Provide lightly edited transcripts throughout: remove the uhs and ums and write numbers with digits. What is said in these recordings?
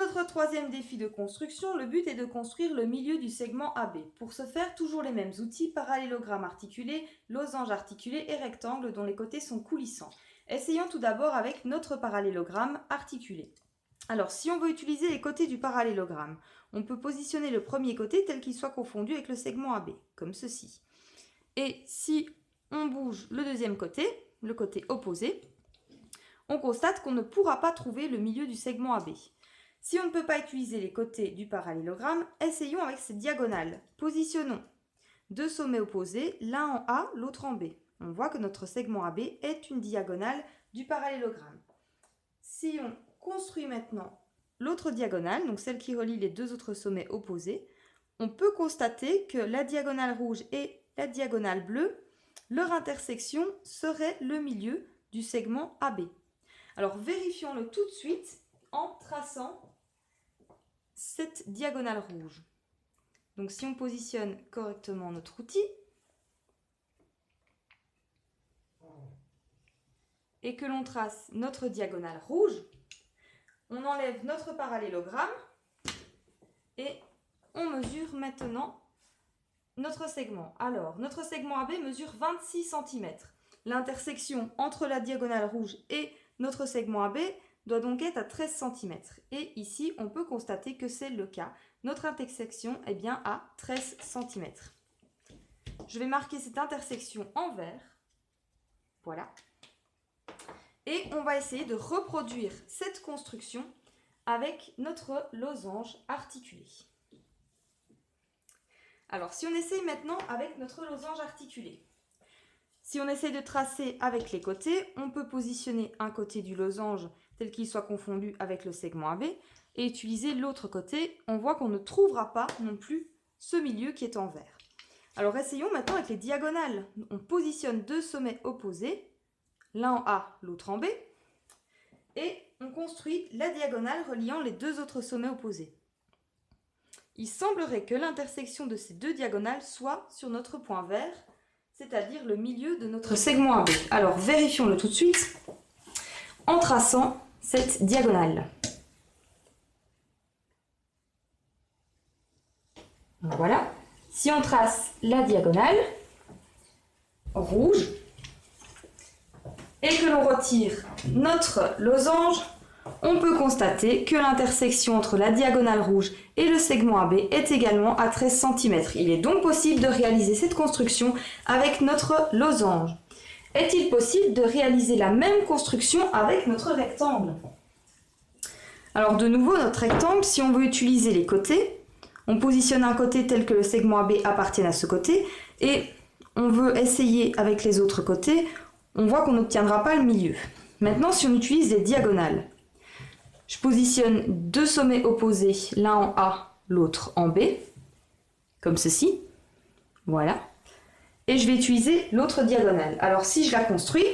notre troisième défi de construction, le but est de construire le milieu du segment AB. Pour ce faire, toujours les mêmes outils, parallélogramme articulé, losange articulé et rectangle dont les côtés sont coulissants. Essayons tout d'abord avec notre parallélogramme articulé. Alors, si on veut utiliser les côtés du parallélogramme, on peut positionner le premier côté tel qu'il soit confondu avec le segment AB, comme ceci. Et si on bouge le deuxième côté, le côté opposé, on constate qu'on ne pourra pas trouver le milieu du segment AB. Si on ne peut pas utiliser les côtés du parallélogramme, essayons avec cette diagonale. Positionnons deux sommets opposés, l'un en A, l'autre en B. On voit que notre segment AB est une diagonale du parallélogramme. Si on construit maintenant l'autre diagonale, donc celle qui relie les deux autres sommets opposés, on peut constater que la diagonale rouge et la diagonale bleue, leur intersection serait le milieu du segment AB. Alors vérifions-le tout de suite en traçant cette diagonale rouge. Donc si on positionne correctement notre outil et que l'on trace notre diagonale rouge, on enlève notre parallélogramme et on mesure maintenant notre segment. Alors, notre segment AB mesure 26 cm. L'intersection entre la diagonale rouge et notre segment AB doit donc être à 13 cm. Et ici, on peut constater que c'est le cas. Notre intersection est bien à 13 cm. Je vais marquer cette intersection en vert. Voilà. Et on va essayer de reproduire cette construction avec notre losange articulé. Alors, si on essaye maintenant avec notre losange articulé. Si on essaye de tracer avec les côtés, on peut positionner un côté du losange tel qu'il soit confondu avec le segment AB et utiliser l'autre côté. On voit qu'on ne trouvera pas non plus ce milieu qui est en vert. Alors, essayons maintenant avec les diagonales. On positionne deux sommets opposés, l'un en A, l'autre en B, et on construit la diagonale reliant les deux autres sommets opposés. Il semblerait que l'intersection de ces deux diagonales soit sur notre point vert, c'est-à-dire le milieu de notre segment AB. Alors vérifions-le tout de suite en traçant cette diagonale. Voilà. Si on trace la diagonale rouge et que l'on retire notre losange, on peut constater que l'intersection entre la diagonale rouge et le segment AB est également à 13 cm. Il est donc possible de réaliser cette construction avec notre losange. Est-il possible de réaliser la même construction avec notre rectangle? Alors de nouveau, notre rectangle, si on veut utiliser les côtés, on positionne un côté tel que le segment AB appartienne à ce côté et on veut essayer avec les autres côtés, on voit qu'on n'obtiendra pas le milieu. Maintenant, si on utilise les diagonales, je positionne deux sommets opposés, l'un en A, l'autre en B, comme ceci. Voilà. Et je vais utiliser l'autre diagonale. Alors si je la construis,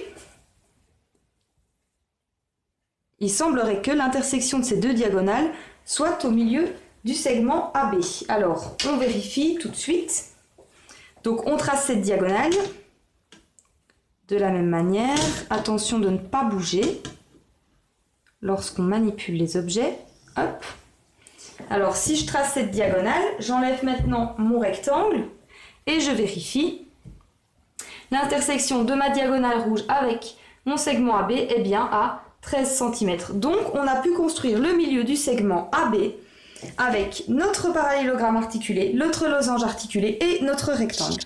il semblerait que l'intersection de ces deux diagonales soit au milieu du segment AB. Alors on vérifie tout de suite. Donc on trace cette diagonale de la même manière. Attention de ne pas bouger lorsqu'on manipule les objets. Hop. Alors si je trace cette diagonale, j'enlève maintenant mon rectangle et je vérifie. L'intersection de ma diagonale rouge avec mon segment AB est bien à 13 cm. Donc on a pu construire le milieu du segment AB avec notre parallélogramme articulé, notre losange articulé et notre rectangle.